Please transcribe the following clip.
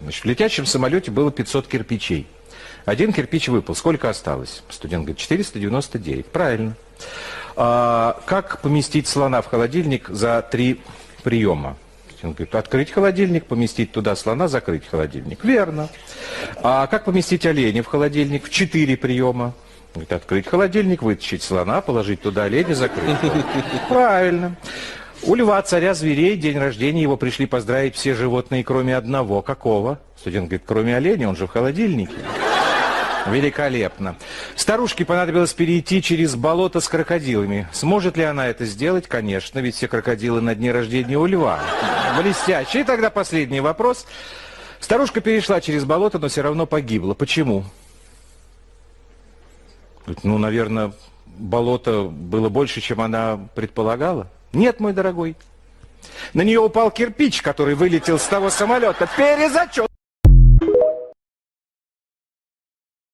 Значит, в летящем самолете было 500 кирпичей. Один кирпич выпал. Сколько осталось? Студент говорит, 499. Правильно. Как поместить слона в холодильник за 3 приема? Студент говорит, открыть холодильник, поместить туда слона, закрыть холодильник. Верно. Как поместить оленя в холодильник в 4 приема? Говорит, открыть холодильник, вытащить слона, положить туда оленя, закрыть. Правильно. У льва, царя зверей, день рождения, его пришли поздравить все животные, кроме одного. Какого? Студент говорит, кроме оленя, он же в холодильнике. Великолепно. Старушке понадобилось перейти через болото с крокодилами. Сможет ли она это сделать? Конечно, ведь все крокодилы на дне рождения у льва. Блестяще. И тогда последний вопрос. Старушка перешла через болото, но все равно погибла. Почему? Ну, наверное, болото было больше, чем она предполагала. Нет, мой дорогой. На нее упал кирпич, который вылетел с того самолета. Перезачет.